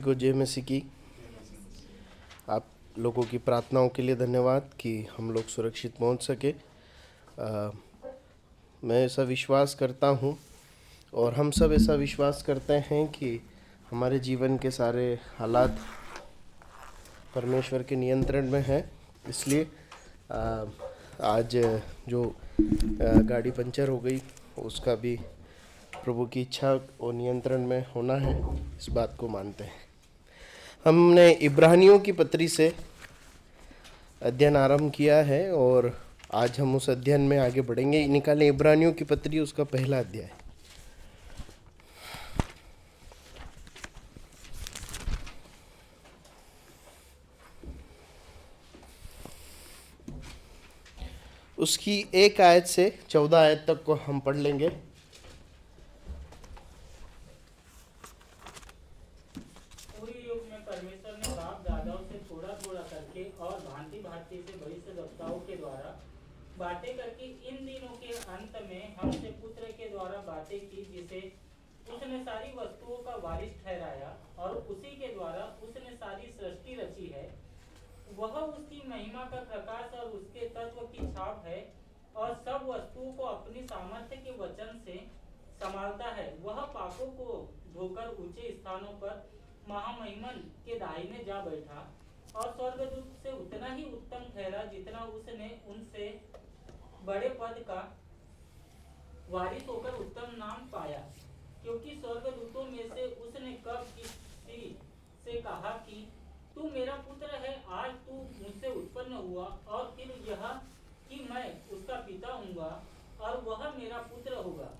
को जय मसीह की। आप लोगों की प्रार्थनाओं के लिए धन्यवाद कि हम लोग सुरक्षित पहुंच सके। मैं ऐसा विश्वास करता हूं और हम सब ऐसा विश्वास करते हैं कि हमारे जीवन के सारे हालात परमेश्वर के नियंत्रण में हैं। इसलिए आज जो गाड़ी पंचर हो गई उसका भी प्रभु की इच्छा और नियंत्रण में होना है, इस बात को मानते हैं। हमने इब्रानियों की पत्री से अध्ययन आरंभ किया है और आज हम उस अध्ययन में आगे बढ़ेंगे। निकालें इब्रानियों की पत्री, उसका पहला अध्याय। उसकी 1 आयत से 14 आयत तक को हम पढ़ लेंगे। पूरी युग में परमेश्वर ने बाप दादाओं से थोड़ा थोड़ा करके और भांति भांति से भविष्यद्वक्ताओं के द्वारा बातें करके इन दिनों के अंत में हमसे पुत्र के द्वारा बातें की, जिसे उसने सारी वस्तुओं का वारिस ठहराया और उसी के द्वारा उसने सारी सृष्टि रची है। वह उसकी महिमा का प्रकाश और उसके तत्व की छाप है और सब वस्तुओं को अपनी सामर्थ्य के वचन से संभालता है। वह पापों को धोकर ऊंचे स्थानों पर महामहिमन के दाहिने जा बैठा और स्वर्गदूत से उतना ही उत्तम ठहरा जितना उसने उनसे बड़े पद का वारिस होकर उत्तम नाम पाया। क्योंकि स्वर्गदूतों में से उसने कब किसी से कहा कि तू मेरा पुत्र है, आज तू मुझसे उत्पन्न हुआ, और फिर यह कि मैं उसका पिता हूँगा और वह मेरा पुत्र होगा।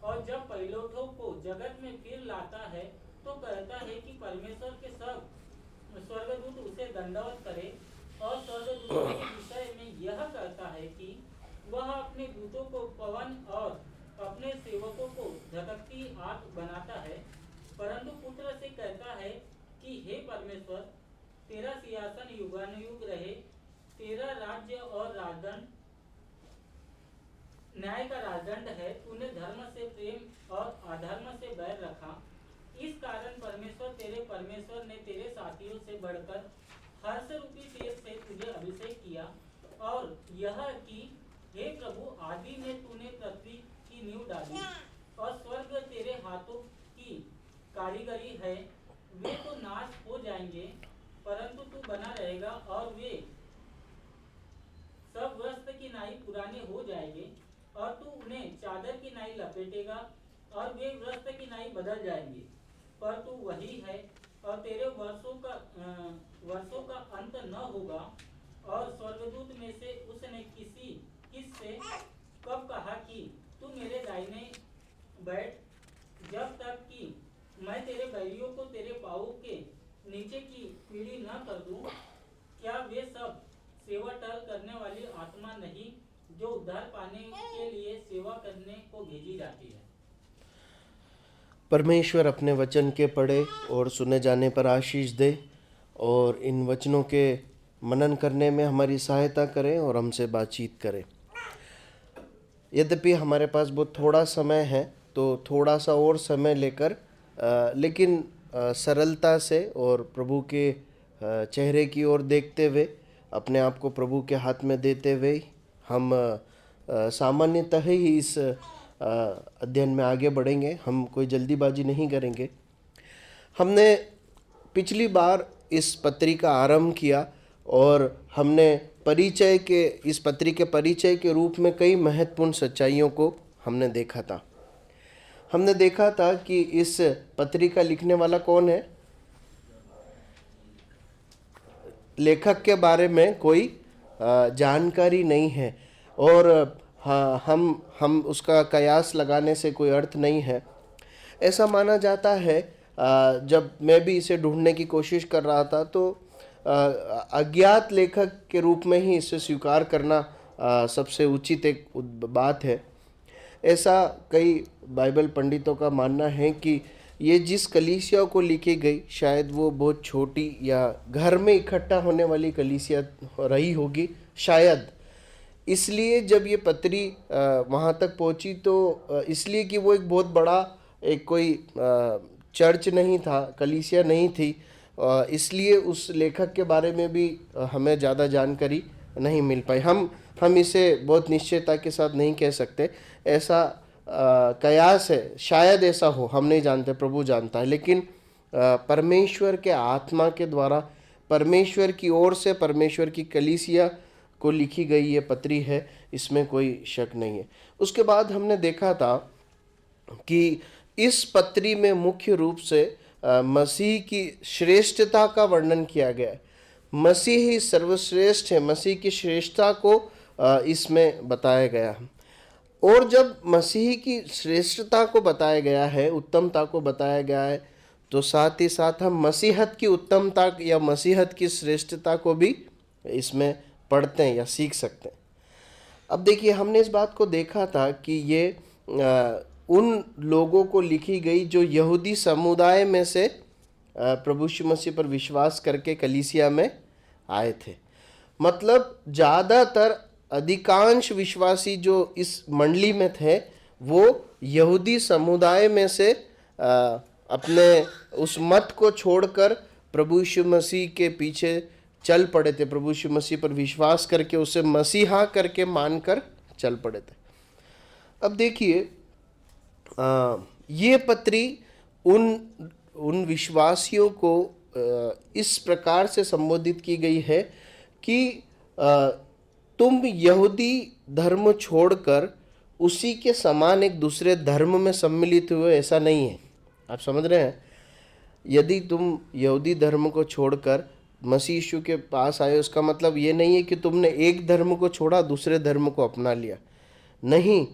और जब पहिलौठों को जगत में फिर लाता है तो कहता है कि परमेश्वर के सब स्वर्गदूत उसे दंडवत करे, और स्वर्गदूतों के विषय में यह कहता है कि वह अपने दूतों को पवन और अपने सेवकों को धधकती आग बनाता है। परंतु पुत्र से कहता है कि हे परमेश्वर, तेरा सिंहासन युगानुयुग रहे, तेरा राज्य और राजदंड न्याय का राजदंड है। तूने धर्म से प्रेम और अधर्म से बैर रखा। इस कारण परमेश्वर तेरे परमेश्वर ने तेरे साथियों से बढ़कर हर्ष रूपी तेज से तुझे अभिषेक किया, और यह कि हे प्रभु, आदि में तूने पृथ्वी की नींव डाली और स्वर्ग तेरे हाथों की कारीगरी है। वे तो नाश हो जाएंगे परंतु तू बना रहेगा, और वे सब वस्त्र की नाई पुराने हो जाएंगे और तू उन्हें चादर की नाई लपेटेगा और वे वस्त्र की नाई बदल जाएंगे। पर तू वही है और तेरे वर्षों का अंत न होगा। और स्वर्गदूत में से उसने किस से कब कहा कि तू मेरे दाहिने बैठ, जब तक कि मैं तेरे बैरियों को तेरे पाँवों के नीचे की पीढ़ी न कर दूं। क्या वे सब सेवा टहल करने वाली आत्मा नहीं जो उद्धार पाने के लिए सेवा करने को भेजी जाती है। परमेश्वर अपने वचन के पढ़े और सुने जाने पर आशीष दे और इन वचनों के मनन करने में हमारी सहायता करें और हमसे बातचीत करें। यद्यपि हमारे पास बहुत थोड़ा समय है तो थोड़ा सा और समय लेकर लेकिन सरलता से और प्रभु के चेहरे की ओर देखते हुए, अपने आप को प्रभु के हाथ में देते हुए हम सामान्यतः ही इस अध्ययन में आगे बढ़ेंगे। हम कोई जल्दीबाजी नहीं करेंगे। हमने पिछली बार इस पत्री का आरंभ किया और हमने इस पत्री के परिचय के रूप में कई महत्वपूर्ण सच्चाइयों को हमने देखा था। हमने देखा था कि इस पत्री का लिखने वाला कौन है। लेखक के बारे में कोई जानकारी नहीं है और हम उसका कयास लगाने से कोई अर्थ नहीं है। ऐसा माना जाता है, जब मैं भी इसे ढूंढने की कोशिश कर रहा था तो अज्ञात लेखक के रूप में ही इसे स्वीकार करना सबसे उचित एक बात है। ऐसा कई बाइबल पंडितों का मानना है कि ये जिस कलीसिया को लिखी गई शायद वो बहुत छोटी या घर में इकट्ठा होने वाली कलीसिया रही होगी शायद। इसलिए जब ये पत्री वहाँ तक पहुँची तो इसलिए कि वो एक बहुत बड़ा एक कोई चर्च नहीं था, कलीसिया नहीं थी, इसलिए उस लेखक के बारे में भी हमें ज़्यादा जानकारी नहीं मिल पाई। हम इसे बहुत निश्चयता के साथ नहीं कह सकते, ऐसा कयास है, शायद ऐसा हो, हम नहीं जानते, प्रभु जानता है। लेकिन परमेश्वर के आत्मा के द्वारा, परमेश्वर की ओर से, परमेश्वर की कलीसिया को लिखी गई ये पत्री है, इसमें कोई शक नहीं है। उसके बाद हमने देखा था कि इस पत्री में मुख्य रूप से मसीह की श्रेष्ठता का वर्णन किया गया है। मसीह ही सर्वश्रेष्ठ है, मसीह की श्रेष्ठता को इसमें बताया गया है। और जब मसीह की श्रेष्ठता को बताया गया है, उत्तमता को बताया गया है, तो साथ ही साथ हम मसीहत की उत्तमता या मसीहत की श्रेष्ठता को भी इसमें पढ़ते हैं या सीख सकते हैं। अब देखिए, हमने इस बात को देखा था कि ये उन लोगों को लिखी गई जो यहूदी समुदाय में से प्रभु यीशु मसीह पर विश्वास करके कलीसिया में आए थे। मतलब ज़्यादातर अधिकांश विश्वासी जो इस मंडली में थे वो यहूदी समुदाय में से अपने उस मत को छोड़कर प्रभु यीशु मसीह के पीछे चल पड़े थे, प्रभु यीशु मसीह पर विश्वास करके उसे मसीहा करके मानकर चल पड़े थे। अब देखिए, ये पत्री उन विश्वासियों को इस प्रकार से संबोधित की गई है कि तुम यहूदी धर्म छोड़कर उसी के समान एक दूसरे धर्म में सम्मिलित हुए, ऐसा नहीं है। आप समझ रहे हैं? यदि तुम यहूदी धर्म को छोड़कर मसीह यीशु के पास आए, उसका मतलब ये नहीं है कि तुमने एक धर्म को छोड़ा दूसरे धर्म को अपना लिया, नहीं,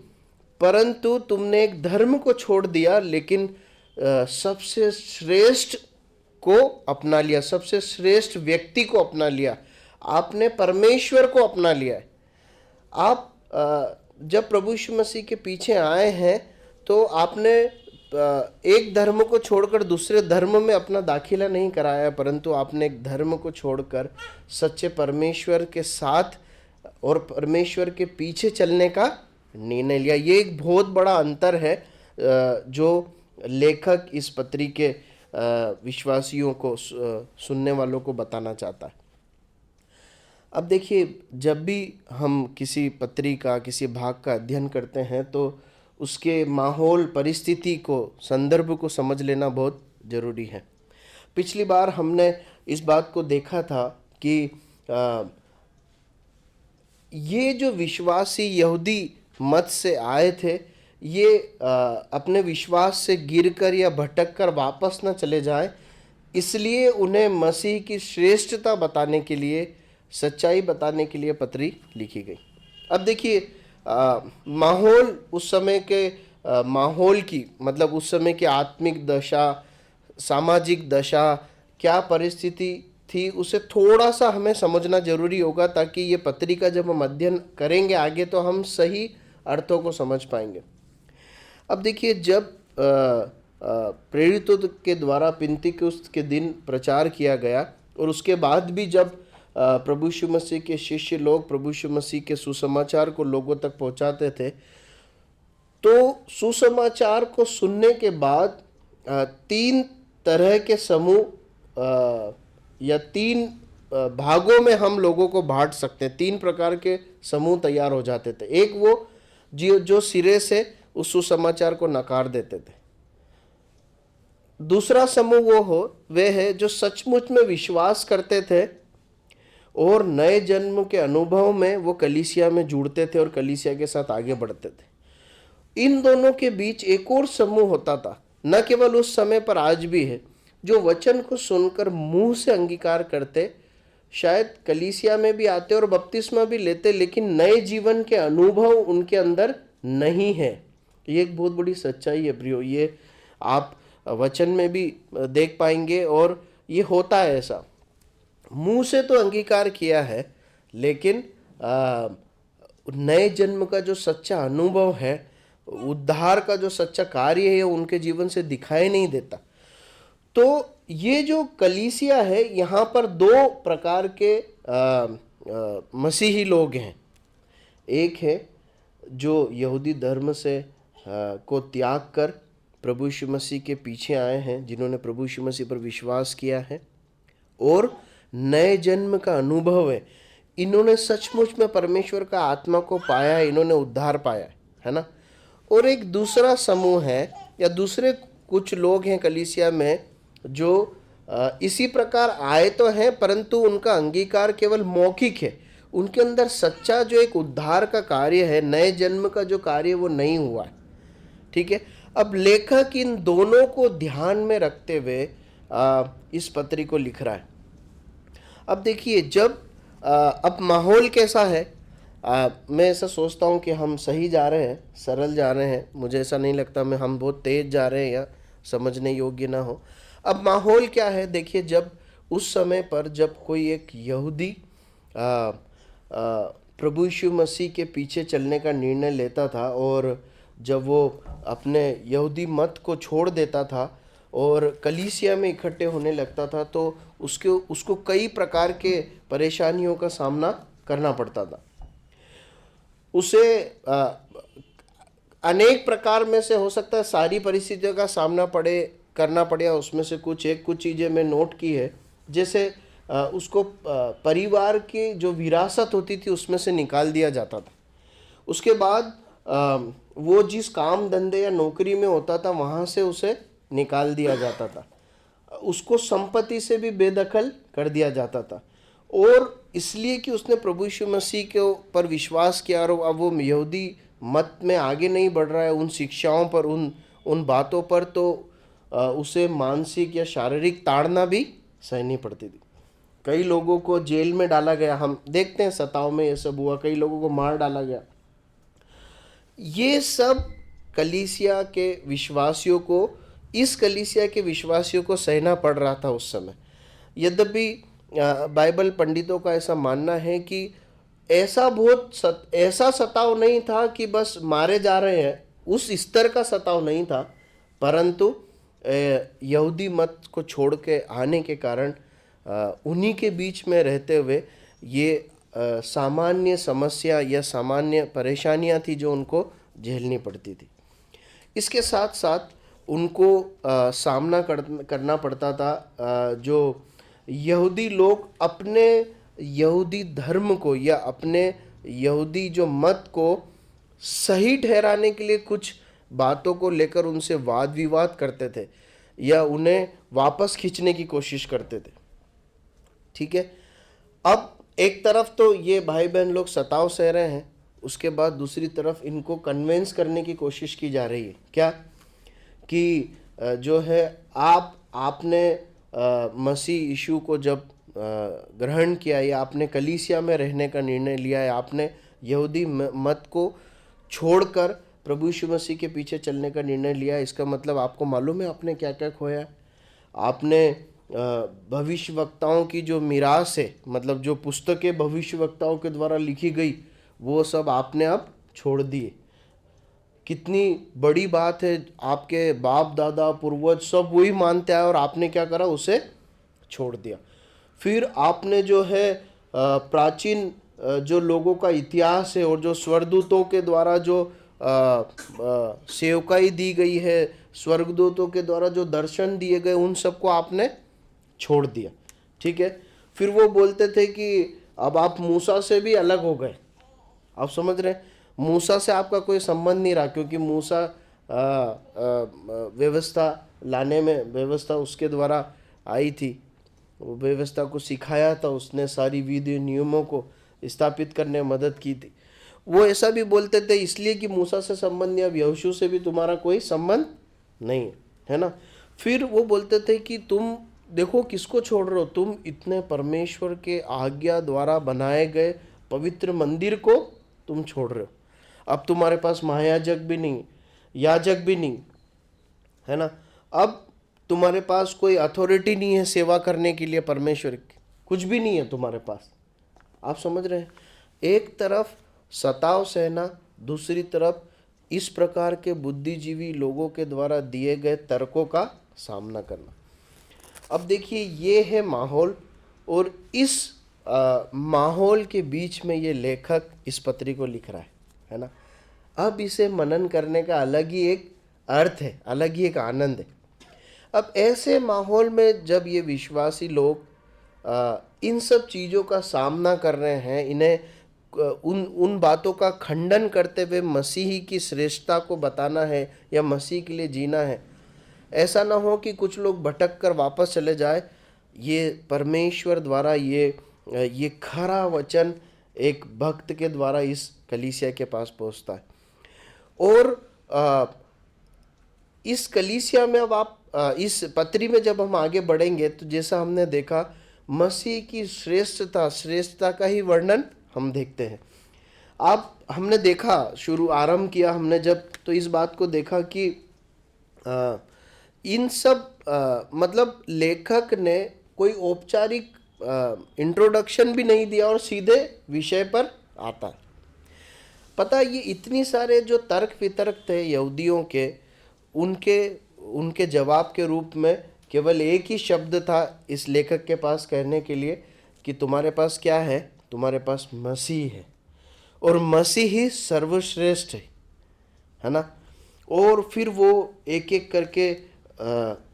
परंतु तुमने एक धर्म को छोड़ दिया लेकिन सबसे श्रेष्ठ को अपना लिया, सबसे श्रेष्ठ व्यक्ति को अपना लिया, आपने परमेश्वर को अपना लिया है। आप जब प्रभु यीशु मसीह के पीछे आए हैं तो आपने एक धर्म को छोड़कर दूसरे धर्म में अपना दाखिला नहीं कराया, परंतु आपने एक धर्म को छोड़कर सच्चे परमेश्वर के साथ और परमेश्वर के पीछे चलने का निर्णय लिया। ये एक बहुत बड़ा अंतर है जो लेखक इस पत्री के विश्वासियों को, सुनने वालों को बताना चाहता है। अब देखिए, जब भी हम किसी पत्री का, किसी भाग का अध्ययन करते हैं तो उसके माहौल, परिस्थिति को, संदर्भ को समझ लेना बहुत ज़रूरी है। पिछली बार हमने इस बात को देखा था कि ये जो विश्वासी यहूदी मत से आए थे, ये अपने विश्वास से गिरकर या भटककर वापस न चले जाएं, इसलिए उन्हें मसीह की श्रेष्ठता बताने के लिए, सच्चाई बताने के लिए पत्री लिखी गई। अब देखिए, माहौल, उस समय के माहौल की, मतलब उस समय की आत्मिक दशा, सामाजिक दशा, क्या परिस्थिति थी, उसे थोड़ा सा हमें समझना जरूरी होगा, ताकि ये पत्रिका जब हम अध्ययन करेंगे आगे तो हम सही अर्थों को समझ पाएंगे। अब देखिए, जब प्रेरितों के द्वारा पिन्तेकुस्त के दिन प्रचार किया गया और उसके बाद भी जब प्रभु यीशु मसीह के शिष्य लोग प्रभु यीशु मसीह के सुसमाचार को लोगों तक पहुंचाते थे, तो सुसमाचार को सुनने के बाद 3 तरह के समूह या 3 भागों में हम लोगों को बांट सकते हैं। 3 प्रकार के समूह तैयार हो जाते थे। एक वो जो सिरे से उस सुसमाचार को नकार देते थे। दूसरा समूह वे है जो सचमुच में विश्वास करते थे और नए जन्म के अनुभव में वो कलीसिया में जुड़ते थे और कलीसिया के साथ आगे बढ़ते थे। इन दोनों के बीच एक और समूह होता था, न केवल उस समय पर आज भी है, जो वचन को सुनकर मुंह से अंगीकार करते, शायद कलीसिया में भी आते और बपतिस्मा भी लेते, लेकिन नए जीवन के अनुभव उनके अंदर नहीं है। ये एक बहुत बड़ी सच्चाई है प्रियो, ये आप वचन में भी देख पाएंगे और ये होता है ऐसा। मुंह से तो अंगीकार किया है, लेकिन नए जन्म का जो सच्चा अनुभव है, उद्धार का जो सच्चा कार्य है, उनके जीवन से दिखाई नहीं देता। तो ये जो कलीसिया है, यहाँ पर 2 प्रकार के मसीही लोग हैं। एक है जो यहूदी धर्म से को त्याग कर प्रभु यीशु मसीह के पीछे आए हैं, जिन्होंने प्रभु यीशु मसीह पर विश्वास किया है, और नए जन्म का अनुभव है। इन्होंने सचमुच में परमेश्वर का आत्मा को पाया, इन्होंने उद्धार पाया है ना। और एक दूसरा समूह है या दूसरे कुछ लोग हैं कलीसिया में जो इसी प्रकार आए तो हैं, परंतु उनका अंगीकार केवल मौखिक है। उनके अंदर सच्चा जो एक उद्धार का कार्य है, नए जन्म का जो कार्य, वो नहीं हुआ है। ठीक है। अब लेखक इन दोनों को ध्यान में रखते हुए इस पत्री को लिख रहा है। अब देखिए, जब अब माहौल कैसा है, मैं ऐसा सोचता हूँ कि हम सही जा रहे हैं, सरल जा रहे हैं। मुझे ऐसा नहीं लगता हम बहुत तेज जा रहे हैं या समझने योग्य ना हो। अब माहौल क्या है, देखिए, जब उस समय पर जब कोई एक यहूदी प्रभु यीशु मसीह के पीछे चलने का निर्णय लेता था, और जब वो अपने यहूदी मत को छोड़ देता था और कलीसिया में इकट्ठे होने लगता था, तो उसको कई प्रकार के परेशानियों का सामना करना पड़ता था। उसे अनेक प्रकार में से, हो सकता है सारी परिस्थितियों का सामना करना पड़े। उसमें से कुछ चीज़ें मैं नोट की है। जैसे उसको परिवार की जो विरासत होती थी उसमें से निकाल दिया जाता था। उसके बाद वो जिस काम धंधे या नौकरी में होता था वहाँ से उसे निकाल दिया जाता था। उसको संपत्ति से भी बेदखल कर दिया जाता था। और इसलिए कि उसने प्रभु यीशु मसीह के ऊपर विश्वास किया और अब वो यहूदी मत में आगे नहीं बढ़ रहा है, उन शिक्षाओं पर, उन बातों पर, तो उसे मानसिक या शारीरिक ताड़ना भी सहनी पड़ती थी। कई लोगों को जेल में डाला गया, हम देखते हैं सताव में ये सब हुआ, कई लोगों को मार डाला गया। ये सब कलीसिया के विश्वासियों को, इस कलीसिया के विश्वासियों को सहना पड़ रहा था उस समय। यद्यपि बाइबल पंडितों का ऐसा मानना है कि ऐसा सताव नहीं था कि बस मारे जा रहे हैं, उस स्तर का सताव नहीं था, परंतु यहूदी मत को छोड़ के आने के कारण उन्हीं के बीच में रहते हुए ये सामान्य समस्या या सामान्य परेशानियां थी जो उनको झेलनी पड़ती थी। इसके साथ साथ उनको सामना करना पड़ता था जो यहूदी लोग अपने यहूदी धर्म को या अपने यहूदी जो मत को सही ठहराने के लिए कुछ बातों को लेकर उनसे वाद विवाद करते थे या उन्हें वापस खींचने की कोशिश करते थे। ठीक है। अब एक तरफ तो ये भाई बहन लोग सताव सह रहे हैं, उसके बाद दूसरी तरफ इनको कन्विंस करने की कोशिश की जा रही है क्या, कि जो है आपने मसीह यीशु को जब ग्रहण किया या आपने कलीसिया में रहने का निर्णय लिया है, आपने यहूदी मत को छोड़कर प्रभु यीशु मसीह के पीछे चलने का निर्णय लिया, इसका मतलब आपको मालूम है आपने क्या क्या खोया। आपने भविष्यवक्ताओं की जो मीरास है, मतलब जो पुस्तकें भविष्यवक्ताओं के द्वारा लिखी गई, वो सब आपने अब छोड़ दिए। कितनी बड़ी बात है, आपके बाप दादा पूर्वज सब वही मानते आए और आपने क्या करा, उसे छोड़ दिया। फिर आपने जो है प्राचीन जो लोगों का इतिहास है और जो स्वर्गदूतों के द्वारा जो सेवकाई दी गई है, स्वर्गदूतों के द्वारा जो दर्शन दिए गए, उन सबको आपने छोड़ दिया। ठीक है। फिर वो बोलते थे कि अब आप मूसा से भी अलग हो गए। आप समझ रहे हैं, मूसा से आपका कोई संबंध नहीं रहा, क्योंकि मूसा व्यवस्था लाने में, व्यवस्था उसके द्वारा आई थी, वो व्यवस्था को सिखाया था उसने, सारी विधि नियमों को स्थापित करने में मदद की थी। वो ऐसा भी बोलते थे इसलिए कि मूसा से संबंध, या यहोशू से भी तुम्हारा कोई संबंध नहीं है ना। फिर वो बोलते थे कि तुम देखो किसको छोड़ रहे हो, तुम इतने परमेश्वर के आज्ञा द्वारा बनाए गए पवित्र मंदिर को तुम छोड़ रहे हो। अब तुम्हारे पास महायाजक भी नहीं, याजक भी नहीं है ना। अब तुम्हारे पास कोई अथॉरिटी नहीं है सेवा करने के लिए परमेश्वर की, कुछ भी नहीं है तुम्हारे पास। आप समझ रहे हैं, एक तरफ सताव सहना, दूसरी तरफ इस प्रकार के बुद्धिजीवी लोगों के द्वारा दिए गए तर्कों का सामना करना। अब देखिए, ये है माहौल, और इस माहौल के बीच में ये लेखक इस पत्री को लिख रहा है ना। अब इसे मनन करने का अलग ही एक अर्थ है, अलग ही एक आनंद है। अब ऐसे माहौल में जब ये विश्वासी लोग इन सब चीज़ों का सामना कर रहे हैं, इन्हें उन उन बातों का खंडन करते हुए मसीही की श्रेष्ठता को बताना है या मसीह के लिए जीना है। ऐसा ना हो कि कुछ लोग भटक कर वापस चले जाए। ये परमेश्वर द्वारा ये खरा वचन एक भक्त के द्वारा इस कलीसिया के पास पहुंचता है। और इस कलीसिया में अब आप इस पत्री में जब हम आगे बढ़ेंगे तो जैसा हमने देखा, मसीह की श्रेष्ठता का ही वर्णन हम देखते हैं। आप हमने देखा, आरंभ किया हमने जब, तो इस बात को देखा कि इन सब मतलब लेखक ने कोई औपचारिक इंट्रोडक्शन भी नहीं दिया और सीधे विषय पर आता है। पता, ये इतनी सारे जो तर्क वितर्क थे यहूदियों के, उनके जवाब के रूप में केवल एक ही शब्द था इस लेखक के पास कहने के लिए कि तुम्हारे पास क्या है, तुम्हारे पास मसीह है और मसीह ही सर्वश्रेष्ठ है ना। और फिर वो एक एक करके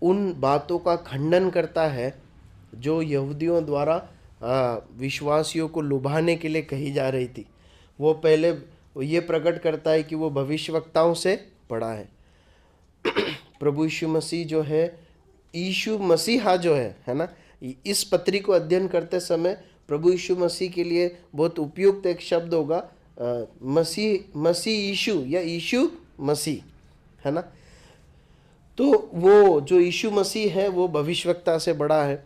उन बातों का खंडन करता है जो यहूदियों द्वारा विश्वासियों को लुभाने के लिए कही जा रही थी। वो पहले ये प्रकट करता है कि वो भविष्यवक्ताओं से पढ़ा है। प्रभु यीशु मसीह जो है, यीशु मसीहा जो है ना, इस पत्री को अध्ययन करते समय प्रभु यीशु मसीह के लिए बहुत उपयुक्त एक शब्द होगा मसीह यीशु या यीशु मसीह, है ना। तो वो जो यीशु मसीह है वो भविष्यवक्ता से बड़ा है,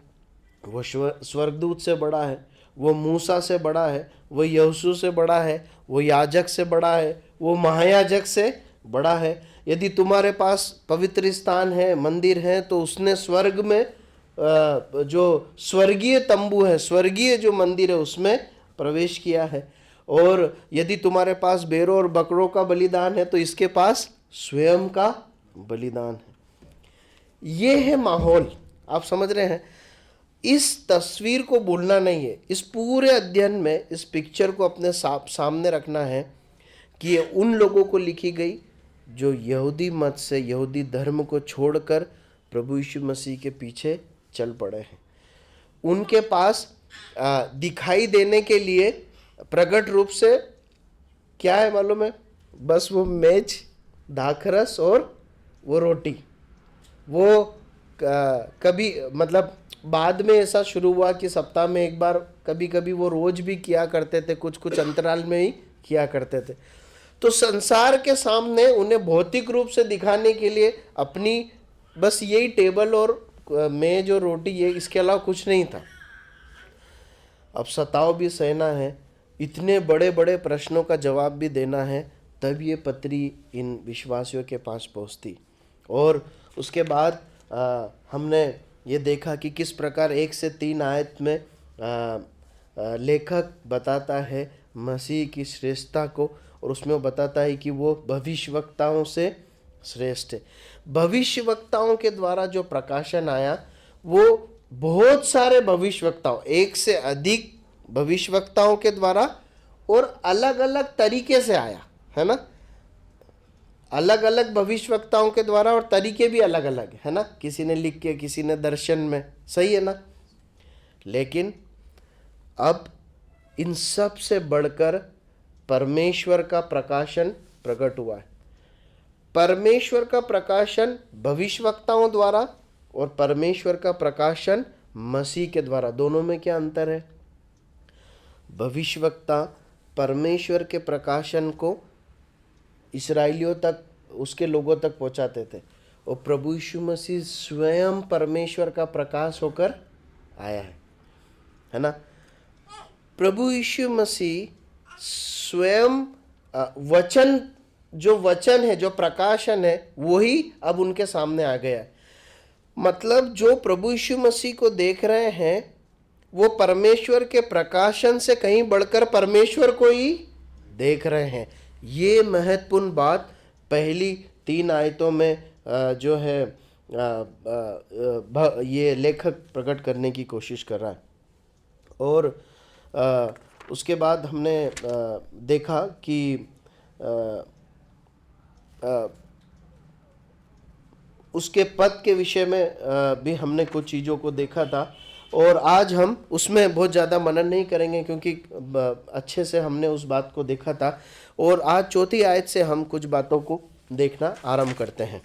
वो स्वर्गदूत से बड़ा है, वो मूसा से बड़ा है, वो यहोशू से बड़ा है, वो याजक से बड़ा है, वो महायाजक से बड़ा है। यदि तुम्हारे पास पवित्र स्थान है, मंदिर है, तो उसने स्वर्ग में जो स्वर्गीय तंबू है, स्वर्गीय जो मंदिर है उसमें प्रवेश किया है। और यदि तुम्हारे पास भेड़ों और बकरों का बलिदान है तो इसके पास स्वयं का बलिदान है। ये है माहौल, आप समझ रहे हैं। इस तस्वीर को भूलना नहीं है। इस पूरे अध्ययन में इस पिक्चर को अपने सामने रखना है कि ये उन लोगों को लिखी गई जो यहूदी मत से, यहूदी धर्म को छोड़कर प्रभु यीशु मसीह के पीछे चल पड़े हैं। उनके पास दिखाई देने के लिए प्रकट रूप से क्या है मालूम है? बस वो मेज, दाखरस और वो रोटी। वो कभी मतलब बाद में ऐसा शुरू हुआ कि सप्ताह में एक बार, कभी कभी वो रोज भी किया करते थे, कुछ कुछ अंतराल में ही किया करते थे। तो संसार के सामने उन्हें भौतिक रूप से दिखाने के लिए अपनी बस यही टेबल और मेज और रोटी, ये, इसके अलावा कुछ नहीं था। अब सताव भी सहना है, इतने बड़े बड़े प्रश्नों का जवाब भी देना है, तब ये पत्री इन विश्वासियों के पास पहुंचती। और उसके बाद हमने ये देखा कि किस प्रकार 1 से 3 आयत में लेखक बताता है मसीह की श्रेष्ठता को, और उसमें वो बताता है कि वो भविष्यवक्ताओं से श्रेष्ठ है। भविष्यवक्ताओं के द्वारा जो प्रकाशन आया वो बहुत सारे भविष्यवक्ताओं, 1 से अधिक भविष्यवक्ताओं के द्वारा और अलग अलग तरीके से आया, है ना। अलग अलग भविष्यवक्ताओं के द्वारा और तरीके भी अलग अलग है ना। किसी ने लिख के, किसी ने दर्शन में, सही है ना। लेकिन अब इन सब से बढ़कर परमेश्वर का प्रकाशन प्रकट हुआ है। परमेश्वर का प्रकाशन भविष्यवक्ताओं द्वारा और परमेश्वर का प्रकाशन मसीह के द्वारा। दोनों में क्या अंतर है? भविष्यवक्ता परमेश्वर के प्रकाशन को इस्राएलियों तक, उसके लोगों तक पहुंचाते थे, और प्रभु यीशु मसीह स्वयं परमेश्वर का प्रकाश होकर आया है ना। प्रभु यीशु मसीह स्वयं वचन, जो वचन है, जो प्रकाशन है, वही अब उनके सामने आ गया है। मतलब जो प्रभु यीशु मसीह को देख रहे हैं वो परमेश्वर के प्रकाशन से कहीं बढ़कर परमेश्वर को ही देख रहे हैं। ये महत्वपूर्ण बात पहली 3 आयतों में जो है ये लेखक प्रकट करने की कोशिश कर रहा है। और उसके बाद हमने देखा कि उसके पद के विषय में भी हमने कुछ चीज़ों को देखा था। और आज हम उसमें बहुत ज़्यादा मनन नहीं करेंगे क्योंकि अच्छे से हमने उस बात को देखा था। और आज चौथी आयत से हम कुछ बातों को देखना आरंभ करते हैं।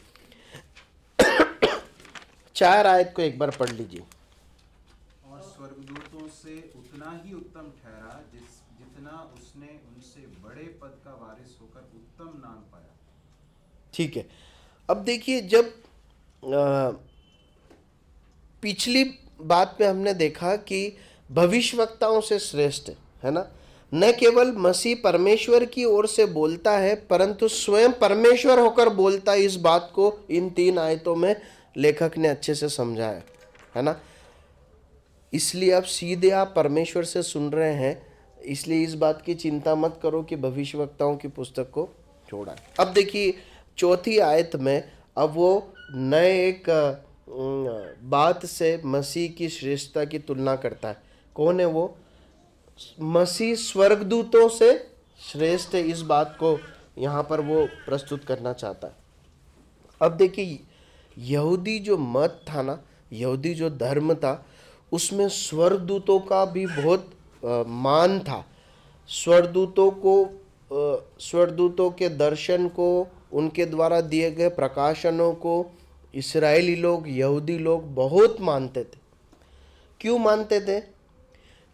4 आयत को एक बार पढ़ लीजिए। और स्वर्गदूतों से उतना ही उत्तम ठहरा जितना उसने उनसे बड़े पद का वारिस होकर उत्तम नाम पाया। ठीक है, अब देखिए, जब पिछली बात में हमने देखा कि भविष्यवक्ताओं से श्रेष्ठ है ना, न केवल मसीह परमेश्वर की ओर से बोलता है परंतु स्वयं परमेश्वर होकर बोलता है। इस बात को इन 3 आयतों में लेखक ने अच्छे से समझाया है ना। इसलिए अब सीधे आप परमेश्वर से सुन रहे हैं, इसलिए इस बात की चिंता मत करो कि भविष्यवक्ताओं की पुस्तक को छोड़ा। अब देखिए चौथी आयत में अब वो नए एक बात से मसीह की श्रेष्ठता की तुलना करता है। कौन है वो? मसीह स्वर्गदूतों से श्रेष्ठ है, इस बात को यहाँ पर वो प्रस्तुत करना चाहता है। अब देखिए, यहूदी जो मत था ना, यहूदी जो धर्म था, उसमें स्वर्गदूतों का भी बहुत मान था। स्वर्गदूतों के दर्शन को, उनके द्वारा दिए गए प्रकाशनों को इस्राएली लोग, यहूदी लोग बहुत मानते थे। क्यों मानते थे?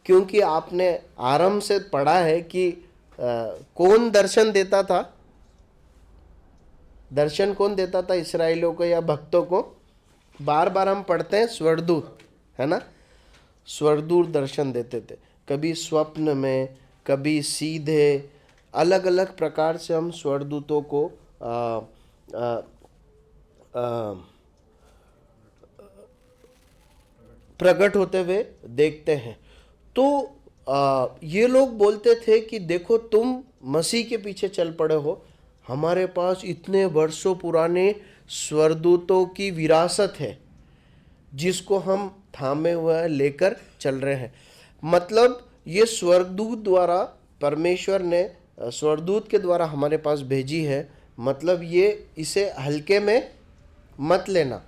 क्योंकि आपने आरंभ से पढ़ा है कि कौन दर्शन देता था? दर्शन कौन देता था इस्राएलियों को या भक्तों को? बार बार हम पढ़ते हैं स्वर्गदूत, है ना। स्वर्गदूत दर्शन देते थे, कभी स्वप्न में, कभी सीधे, अलग अलग प्रकार से हम स्वर्गदूतों को प्रकट होते हुए देखते हैं। तो ये लोग बोलते थे कि देखो, तुम मसीह के पीछे चल पड़े हो, हमारे पास इतने वर्षों पुराने स्वर्गदूतों की विरासत है जिसको हम थामे हुए लेकर चल रहे हैं। मतलब ये स्वर्गदूत द्वारा, परमेश्वर ने स्वर्गदूत के द्वारा हमारे पास भेजी है, मतलब ये इसे हल्के में मत लेना,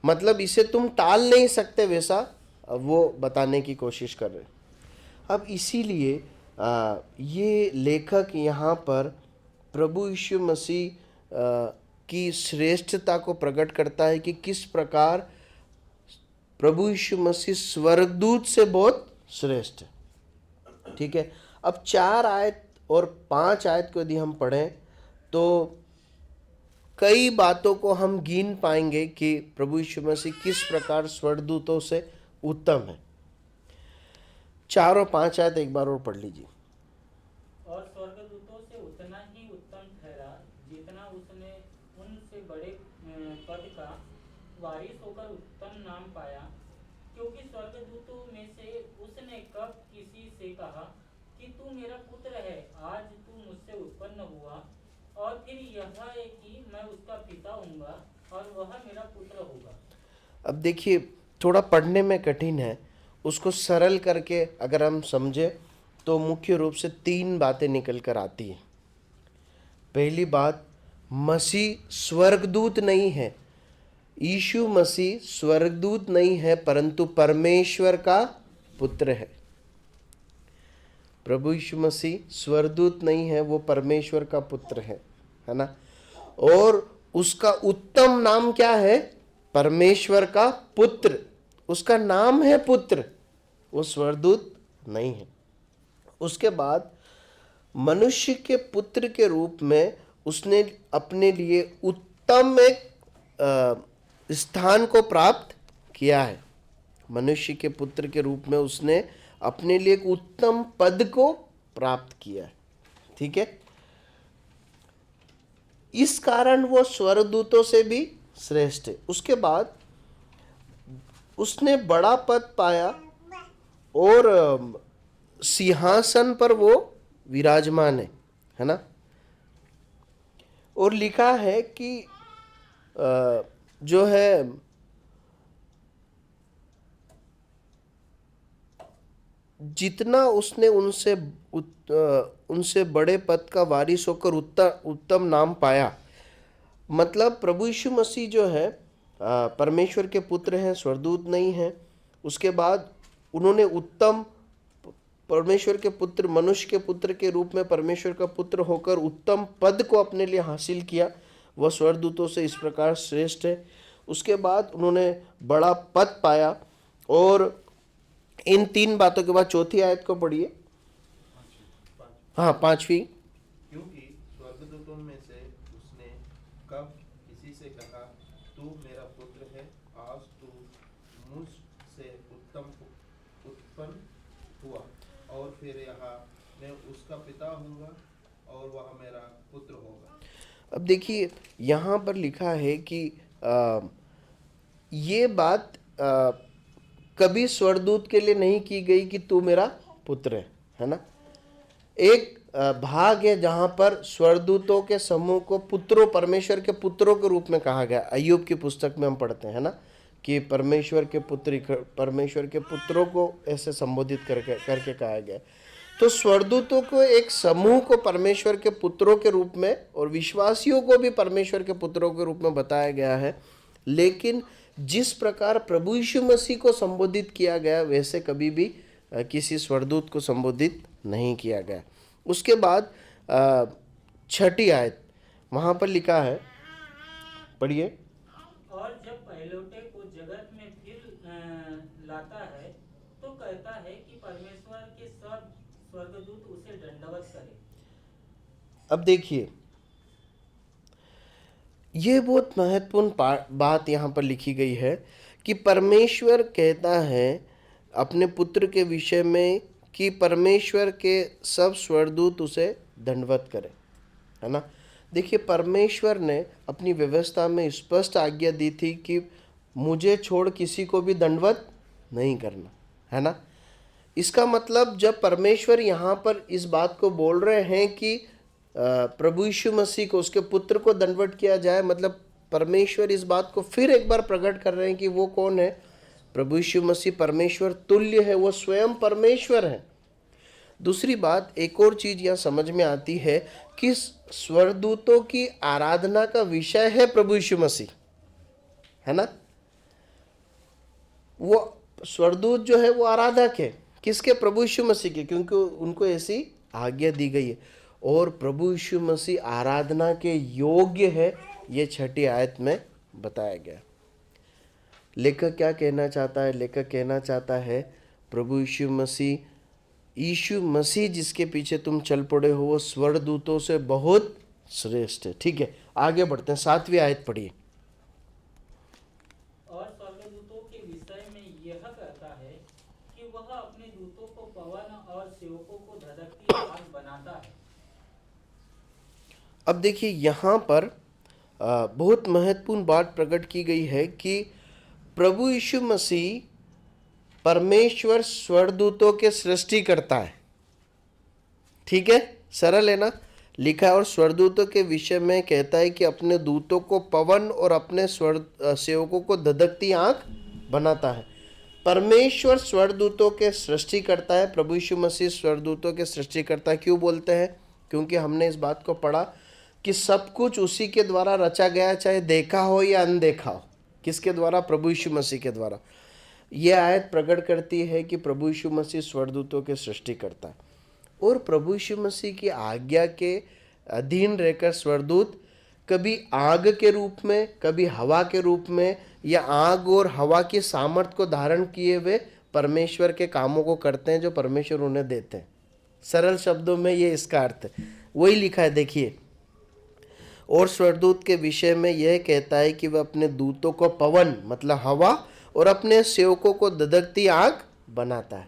मतलब इसे तुम टाल नहीं सकते, वैसा वो बताने की कोशिश कर रहे हैं। अब इसीलिए ये लेखक यहाँ पर प्रभु यीशु मसीह की श्रेष्ठता को प्रकट करता है कि किस प्रकार प्रभु यीशु मसीह स्वर्गदूत से बहुत श्रेष्ठ है। ठीक है, अब 4 आयत और 5 आयत को यदि हम पढ़ें तो कई बातों को हम गिन पाएंगे कि प्रभु यीशु मसीह किस प्रकार स्वर्गदूतों से उत्तम है। 4 और 5 आयत एक बार और पढ़ लीजिए। और स्वर्गदूतों से उतना ही उत्तम ठहरा जितना उसने उनसे बड़े पद का वारिस होकर उत्तम नाम पाया, क्योंकि स्वर्गदूतों में से उसने कब किसी से कहा कि तू मेरा पुत्र है, आज तू मुझसे उत्पन्न हुआ, और फिर यह है कि मैं उसका पिता हूँगा और वह मेरा पुत्र होगा। अब देखिए, थोड़ा पढ़ने में कठिन है, उसको सरल करके अगर हम समझे तो मुख्य रूप से 3 बातें निकल कर आती हैं। पहली बात, मसीह स्वर्गदूत नहीं है, यीशु मसीह स्वर्गदूत नहीं है परंतु परमेश्वर का पुत्र है। प्रभु यीशु मसीह स्वर्गदूत नहीं है, वो परमेश्वर का पुत्र है ना। और उसका उत्तम नाम क्या है? परमेश्वर का पुत्र, उसका नाम है पुत्र, वो स्वर्गदूत नहीं है। उसके बाद मनुष्य के पुत्र के रूप में उसने अपने लिए उत्तम एक स्थान को प्राप्त किया है। मनुष्य के पुत्र के रूप में उसने अपने लिए एक उत्तम पद को प्राप्त किया है। ठीक है, इस कारण वो स्वर्गदूतों से भी श्रेष्ठ है। उसके बाद उसने बड़ा पद पाया और सिंहासन पर वो विराजमान है ना। और लिखा है कि जो है जितना उसने उनसे बड़े पद का वारिस होकर उत्तम नाम पाया, मतलब प्रभु यीशु मसीह जो है परमेश्वर के पुत्र हैं, स्वर्गदूत नहीं है, उसके बाद उन्होंने उत्तम परमेश्वर के पुत्र, मनुष्य के पुत्र के रूप में परमेश्वर का पुत्र होकर उत्तम पद को अपने लिए हासिल किया। वह स्वर्गदूतों से इस प्रकार श्रेष्ठ है। उसके बाद उन्होंने बड़ा पद पाया। और इन 3 बातों के बाद चौथी आयत को पढ़िए। हाँ, 5वीं। क्योंकि स्वर्गदूतों में से उसने कब किसी से कहा, तू मेरा पुत्र है, आज तू मुझ से उत्पन्न हुआ, और फिर यहाँ मैं उसका पिता हूँगा और वह मेरा पुत्र होगा। अब देखिए, यहाँ पर लिखा है कि ये बात कभी स्वर्गदूत के लिए नहीं की गई कि तू मेरा पुत्र है ना। एक भाग है जहाँ पर स्वर्गदूतों के समूह को पुत्रों, परमेश्वर के पुत्रों के रूप में कहा गया। अय्यूब की पुस्तक में हम पढ़ते हैं ना कि परमेश्वर के पुत्रों को ऐसे संबोधित करके कहा गया। तो स्वर्गदूतों को एक समूह को परमेश्वर के पुत्रों के रूप में और विश्वासियों को भी परमेश्वर के पुत्रों के रूप में बताया गया है। लेकिन जिस प्रकार प्रभु यीशु मसीह को संबोधित किया गया वैसे कभी भी किसी स्वर्गदूत को संबोधित नहीं किया गया। उसके बाद 6ठी आयत वहाँ पर लिखा है, पढ़िए। और जब पहलौठे को जगत में फिर लाता है तो कहता है कि परमेश्वर के सब स्वर्गदूत उसे दंडवत करें। अब देखिए, ये बहुत महत्वपूर्ण बात यहाँ पर लिखी गई है कि परमेश्वर कहता है अपने पुत्र के विषय में कि परमेश्वर के सब स्वर्गदूत उसे दंडवत करें, है ना। देखिए, परमेश्वर ने अपनी व्यवस्था में स्पष्ट आज्ञा दी थी कि मुझे छोड़ किसी को भी दंडवत नहीं करना, है ना। इसका मतलब जब परमेश्वर यहाँ पर इस बात को बोल रहे हैं कि प्रभु यीशु मसीह को, उसके पुत्र को दंडवत किया जाए, मतलब परमेश्वर इस बात को फिर एक बार प्रकट कर रहे हैं कि वो कौन है। प्रभु यीशु मसीह परमेश्वर तुल्य है, वो स्वयं परमेश्वर है। दूसरी बात, एक और चीज यहाँ समझ में आती है कि स्वर्गदूतों की आराधना का विषय है प्रभु यीशु मसीह, है ना। वो स्वर्गदूत जो है वो आराधक है किसके? प्रभु यीशु मसीह के, क्योंकि उनको ऐसी आज्ञा दी गई है। और प्रभु यीशु मसीह आराधना के योग्य है, ये 6ठी आयत में बताया गया। लेखक क्या कहना चाहता है? लेखक कहना चाहता है प्रभु यीशु मसीह जिसके पीछे तुम चल पड़े हो वो स्वर्गदूतों से बहुत श्रेष्ठ है। ठीक है, आगे बढ़ते हैं। 7वीं आयत पढ़िए। और स्वर्गदूतों के विषय में यह कहता है कि वह अपने दूतों को पवन और सेवकों को धधकती आग बनाता है। अब देखिए, यहाँ पर बहुत महत्वपूर्ण बात प्रकट की गई है कि प्रभु यीशु मसीह परमेश्वर स्वर्गदूतों के सृष्टि करता है। ठीक है, सरल है ना। लिखा है और स्वर्गदूतों के विषय में कहता है कि अपने दूतों को पवन और अपने सेवकों को धधकती आग बनाता है। परमेश्वर स्वर्गदूतों के सृष्टि करता है, प्रभु यीशु मसीह स्वर्गदूतों के सृष्टि करता है। क्यों बोलते हैं? क्योंकि हमने इस बात को पढ़ा कि सब कुछ उसी के द्वारा रचा गया, चाहे देखा हो या अनदेखा हो। किसके द्वारा? प्रभु यीशु मसीह के द्वारा। यह आयत प्रकट करती है कि प्रभु यीशु मसीह स्वर्गदूतों के सृष्टि करता है और प्रभु यीशु मसीह की आज्ञा के अधीन रहकर स्वर्गदूत कभी आग के रूप में, कभी हवा के रूप में, या आग और हवा की सामर्थ को धारण किए हुए परमेश्वर के कामों को करते हैं जो परमेश्वर उन्हें देते हैं। सरल शब्दों में ये इसका अर्थ है। वही लिखा है, देखिए। और स्वर्गदूत के विषय में यह कहता है कि वह अपने दूतों को पवन मतलब हवा और अपने सेवकों को धधकती आग बनाता है।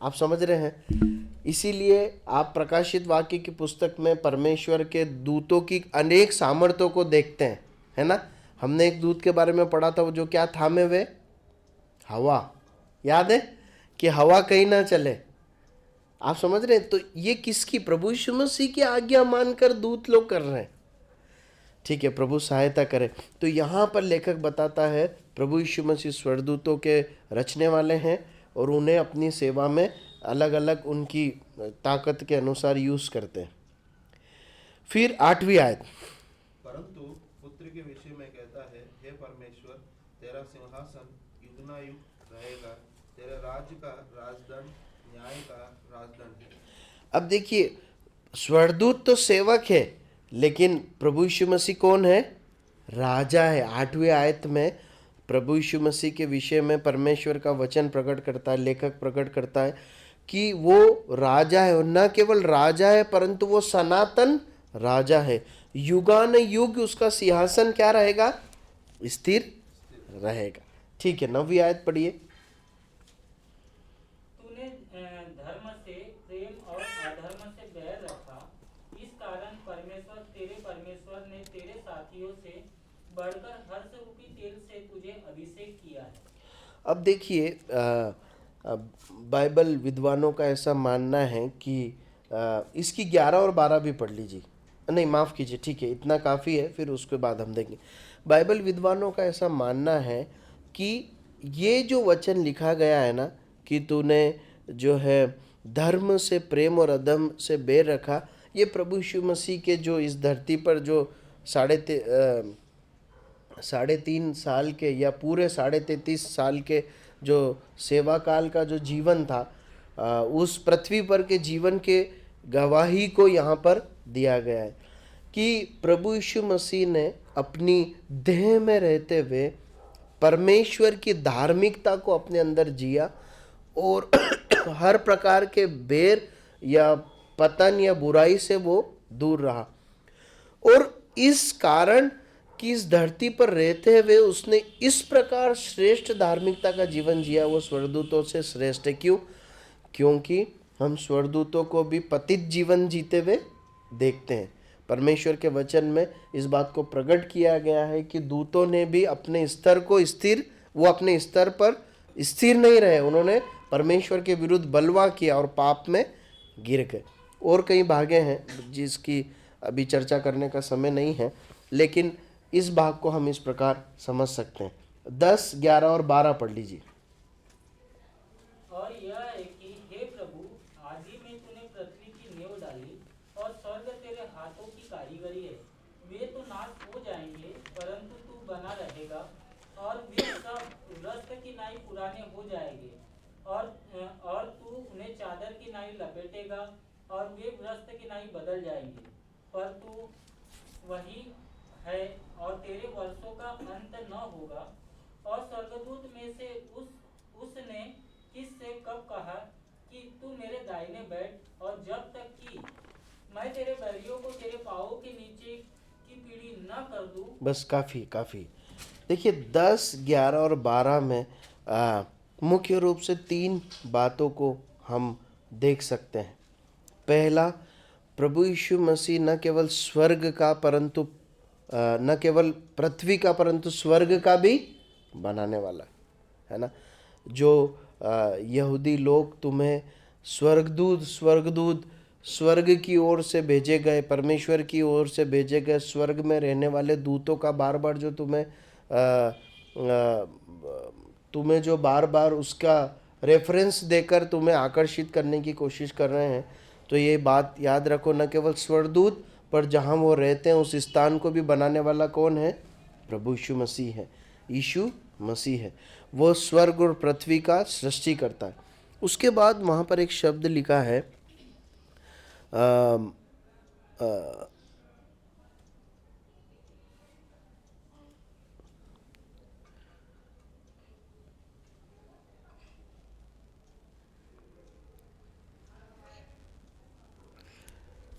आप समझ रहे हैं? इसीलिए आप प्रकाशित वाक्य की पुस्तक में परमेश्वर के दूतों की अनेक सामर्थ्यों को देखते हैं, है ना। हमने एक दूत के बारे में पढ़ा था, वो जो क्या थामे हुए? हवा। याद है कि हवा कहीं ना चले। आप समझ रहे हैं? तो ये किसकी? प्रभु यीशु मसीह की आज्ञा मानकर दूत लोग कर रहे हैं। ठीक है, प्रभु सहायता करे। तो यहाँ पर लेखक बताता है प्रभु यीशु मसीह स्वर्गदूतों के रचने वाले हैं और उन्हें अपनी सेवा में अलग अलग उनकी ताकत के अनुसार यूज करते हैं। फिर 8वीं आयत। परंतु पुत्र के विषय में कहता है, हे परमेश्वर, तेरा सिंहासन युगनायुग रहेगा मेरे राज्य का राजदंड न्याय का राजदंड है। अब देखिए, स्वर्गदूत तो सेवक है, लेकिन प्रभु यीशु मसीह कौन है? राजा है। 8वें आयत में प्रभु यीशु मसीह के विषय में परमेश्वर का वचन प्रकट करता है, लेखक प्रकट करता है कि वो राजा है, और न केवल राजा है परंतु वो सनातन राजा है। युगान युग उसका सिंहासन क्या रहेगा? स्थिर रहेगा। ठीक है, 9वीं आयत पढ़िए। तूने धर्म से प्रेम और अधर्म से बैर रखा, इस कारण परमेश्वर ने तेरे साथियों से बढ़कर हर्ष रूपी तेल से तुझे अभिषेक किया है। अब देखिए, बाइबल विद्वानों का ऐसा मानना है कि इसकी 11 और 12 भी पढ़ लीजिए। नहीं, माफ़ कीजिए, ठीक है, इतना काफ़ी है, फिर उसके बाद हम देंगे। बाइबल विद्वानों का ऐसा मानना है कि ये जो वचन लिखा गया है ना, कि तूने जो है धर्म से प्रेम और अधर्म से बैर रखा, ये प्रभु यीशु मसीह के जो इस धरती पर जो 3.5 साल के या पूरे 33.5 साल के जो सेवा काल का जो जीवन था, उस पृथ्वी पर के जीवन के गवाही को यहाँ पर दिया गया है कि प्रभु यीशु मसीह ने अपनी देह में रहते हुए परमेश्वर की धार्मिकता को अपने अंदर जिया और हर प्रकार के बैर या पतन या बुराई से वो दूर रहा। और इस कारण कि इस धरती पर रहते हुए उसने इस प्रकार श्रेष्ठ धार्मिकता का जीवन जिया, वो स्वर्गदूतों से श्रेष्ठ है। क्यों? क्योंकि हम स्वर्गदूतों को भी पतित जीवन जीते हुए देखते हैं। परमेश्वर के वचन में इस बात को प्रकट किया गया है कि दूतों ने भी अपने स्तर को वो अपने स्तर पर स्थिर नहीं रहे, उन्होंने परमेश्वर के विरुद्ध बलवा किया और पाप में गिर गए। और कई भागे हैं जिसकी अभी चर्चा करने का समय नहीं है, लेकिन इस भाग को हम इस प्रकार समझ सकते हैं। 10, 11 और 12 पढ़ लीजिए। और यह है कि हे प्रभु, आदि में तूने पृथ्वी की नींव डाली और स्वर्ग तेरे हाथों की कारीगरी है। वे तो नाश हो जाएंगे परंतु तू बना रहेगा, और वे सब रक्त की नाई पुराने हो जाएंगे, और तू उन्हें चादर की नाई लपेटेगा और वे वस्त्र की नाई बदल जाएंगे। पर तू वही है और तेरे वर्षों का अंत न होगा। और स्वर्गदूत में से उसने किससे कब कहा कि तू मेरे दाहिने बैठ, और जब तक कि मैं तेरे बैरियों को तेरे पाँवों के नीचे की पीढ़ी न कर दूं। बस काफ़ी। देखिए, 10, 11 और 12 में मुख्य रूप से 3 बातों को हम देख सकते हैं। पहला, प्रभु यीशु मसीह न केवल स्वर्ग का परंतु न केवल पृथ्वी का परंतु स्वर्ग का भी बनाने वाला है ना। जो यहूदी लोग तुम्हें स्वर्गदूत स्वर्ग की ओर से भेजे गए, परमेश्वर की ओर से भेजे गए स्वर्ग में रहने वाले दूतों का बार बार जो तुम्हें जो बार बार उसका रेफरेंस देकर तुम्हें आकर्षित करने की कोशिश कर रहे हैं, तो ये बात याद रखो, न केवल स्वर्गदूत पर जहाँ वो रहते हैं उस स्थान को भी बनाने वाला कौन है? प्रभु यीशु मसीह है। यीशु मसीह है, वो स्वर्ग और पृथ्वी का सृष्टि करता है। उसके बाद वहाँ पर एक शब्द लिखा है,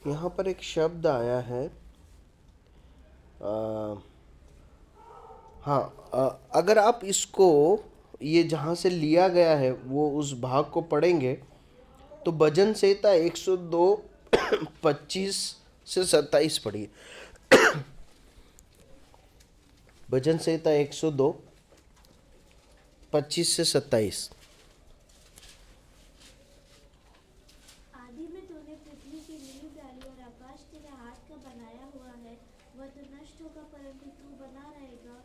यहाँ पर एक शब्द आया है, अगर आप इसको ये जहाँ से लिया गया है वो उस भाग को पढ़ेंगे तो भजन संहिता 102 25 से 27 पढ़िए। भजन संहिता 102 25 से 27। आदि में तूने पृथ्वी की नींव डाली और आकाश तेरे हाथ का बनाया हुआ है। वह तो नष्ट होगा परंतु तू बना रहेगा,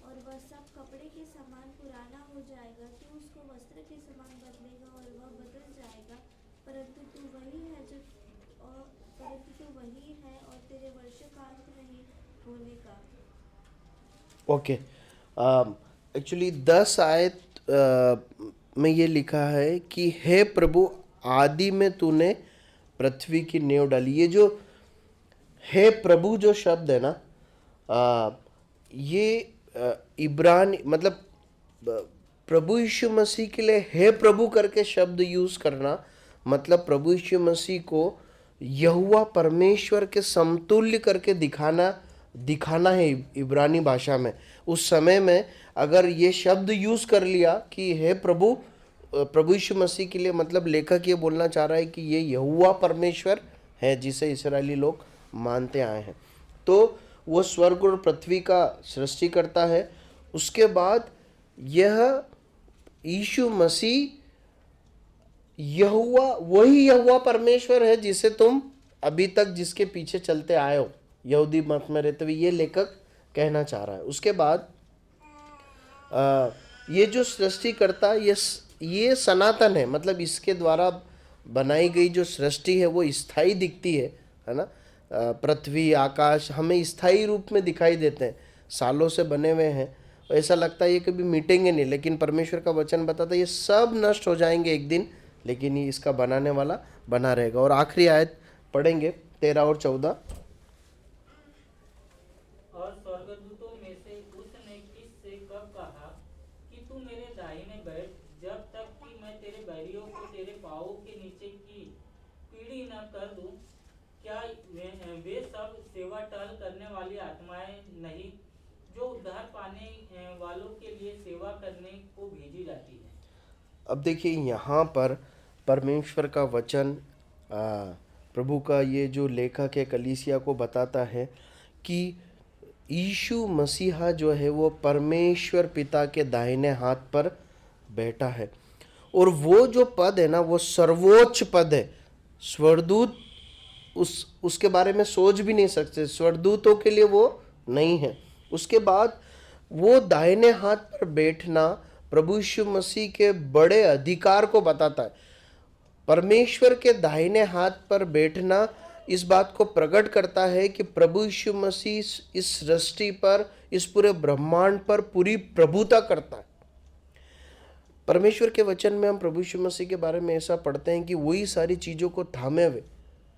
और वह सब कपड़े के समान पुराना हो जाएगा। तू उसको वस्त्र के समान बदलेगा और वह बदल जाएगा, परंतु तू वही है और तेरे वर्षों का अंत नहीं होने का। ओके, एक्चुअली 10 आयत में ये लिखा है कि हे प्रभु, आदि में तूने पृथ्वी की नींव डाली। ये जो हे प्रभु जो शब्द है ना, ये इब्रानी मतलब प्रभु यीशु मसीह के लिए हे प्रभु करके शब्द यूज करना, मतलब प्रभु यीशु मसीह को यहोवा परमेश्वर के समतुल्य करके दिखाना है इब्रानी भाषा में। उस समय में अगर ये शब्द यूज कर लिया कि हे प्रभु यीशु मसीह के लिए, मतलब लेखक ये बोलना चाह रहा है कि ये यहोवा परमेश्वर है जिसे इस्राएली लोग मानते आए हैं। तो वो स्वर्ग और पृथ्वी का सृष्टि करता है। उसके बाद यह यीशु मसीह यहोवा, वही यहोवा परमेश्वर है जिसे तुम अभी तक जिसके पीछे चलते आए हो यहूदी मत में रहते हुए, ये लेखक कहना चाह रहा है। उसके बाद ये जो सृष्टि करता ये सनातन है, मतलब इसके द्वारा बनाई गई जो सृष्टि है वो स्थायी दिखती है ना। पृथ्वी आकाश हमें स्थायी रूप में दिखाई देते हैं, सालों से बने हुए हैं, ऐसा लगता है ये कभी मिटेंगे नहीं, लेकिन परमेश्वर का वचन बताता है ये सब नष्ट हो जाएंगे एक दिन, लेकिन ये इसका बनाने वाला बना रहेगा। और आखिरी आयत पढ़ेंगे 13 और 14। और स्वर्गदूतों में से उसने किससे कब कहा कि तू मेरे दाहिने बैठ, जब तक कि मैं तेरे बैरियों को तेरे पाँवों के नीचे की पीढ़ी न कर दूं? क्या वे सब सेवा टहल करने वाली आत्माएं नहीं जो उद्धार पाने वालों के लिए सेवा करने को भेजी जाती है? अब देखिए यहाँ पर परमेश्वर का वचन, प्रभु का ये जो लेखक है कलीसिया को बताता है कि यीशु मसीहा जो है वो परमेश्वर पिता के दाहिने हाथ पर बैठा है, और वो जो पद है ना वो सर्वोच्च पद है। स्वर्गदूत उसके बारे में सोच भी नहीं सकते, स्वर्गदूतों के लिए वो नहीं है। उसके बाद वो दाहिने हाथ पर बैठना प्रभु यीशु मसीह के बड़े अधिकार को बताता है। परमेश्वर के दाहिने हाथ पर बैठना इस बात को प्रकट करता है कि प्रभु यीशु मसीह इस सृष्टि पर, इस पूरे ब्रह्मांड पर पूरी प्रभुता करता है। परमेश्वर के वचन में हम प्रभु यीशु मसीह के बारे में ऐसा पढ़ते हैं कि वही सारी चीज़ों को थामे हुए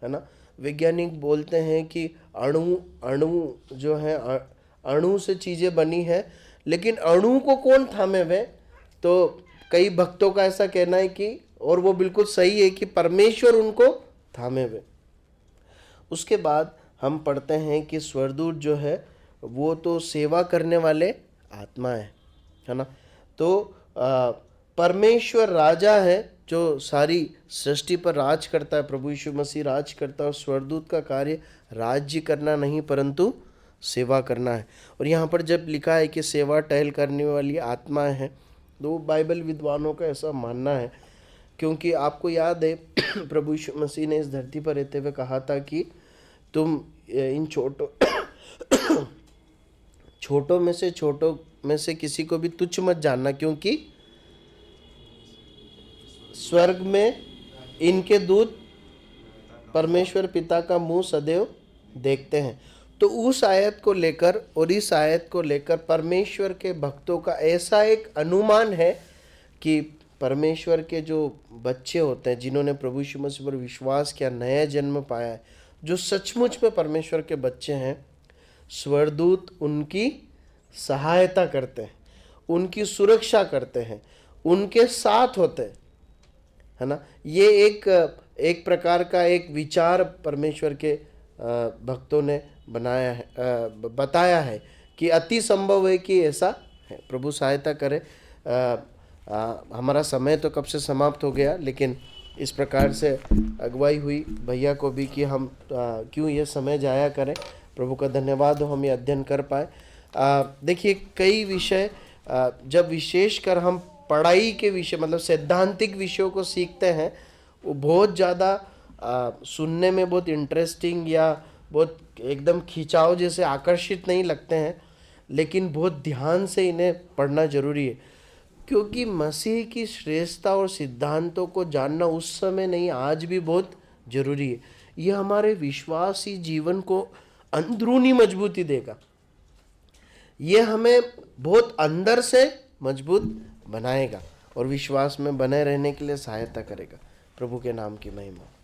है ना। वैज्ञानिक बोलते हैं कि अणु जो है, अणु से चीज़ें बनी है, लेकिन अणु को कौन थामे हुए? तो कई भक्तों का ऐसा कहना है कि, और वो बिल्कुल सही है, कि परमेश्वर उनको थामे हुए। उसके बाद हम पढ़ते हैं कि स्वर्गदूत जो है वो तो सेवा करने वाले आत्मा है ना। तो परमेश्वर राजा है जो सारी सृष्टि पर राज करता है, प्रभु यीशु मसीह राज करता है, और स्वर्गदूत का कार्य राज्य करना नहीं परंतु सेवा करना है। और यहाँ पर जब लिखा है कि सेवा टहल करने वाली आत्माएं हैं, तो बाइबल विद्वानों का ऐसा मानना है, क्योंकि आपको याद है प्रभु यीशु मसीह ने इस धरती पर रहते हुए कहा था कि तुम इन छोटों में से किसी को भी तुच्छ मत जानना, क्योंकि स्वर्ग में इनके दूत परमेश्वर पिता का मुंह सदैव देखते हैं। तो उस आयत को लेकर और इस आयत को लेकर परमेश्वर के भक्तों का ऐसा एक अनुमान है कि परमेश्वर के जो बच्चे होते हैं, जिन्होंने प्रभु यीशु मसीह पर विश्वास किया, नया जन्म पाया है, जो सचमुच में परमेश्वर के बच्चे हैं, स्वर्गदूत उनकी सहायता करते हैं, उनकी सुरक्षा करते हैं, उनके साथ होते हैं, है ना। ये एक प्रकार का एक विचार परमेश्वर के भक्तों ने बनाया है, बताया है कि अति संभव है कि ऐसा है। प्रभु सहायता करे। हमारा समय तो कब से समाप्त हो गया, लेकिन इस प्रकार से अगुवाई हुई भैया को भी कि हम क्यों ये समय जाया करें। प्रभु का धन्यवाद हो हम ये अध्ययन कर पाए। देखिए कई विषय जब विशेषकर हम पढ़ाई के विषय मतलब सैद्धांतिक विषयों को सीखते हैं, वो बहुत ज़्यादा सुनने में बहुत इंटरेस्टिंग या बहुत एकदम खिंचाव जैसे आकर्षित नहीं लगते हैं, लेकिन बहुत ध्यान से इन्हें पढ़ना जरूरी है, क्योंकि मसीह की श्रेष्ठता और सिद्धांतों को जानना उस समय नहीं, आज भी बहुत जरूरी है। यह हमारे विश्वासी जीवन को अंदरूनी मजबूती देगा, यह हमें बहुत अंदर से मजबूत बनाएगा। और विश्वास में बने रहने के लिए सहायता करेगा। प्रभु के नाम की महिमा।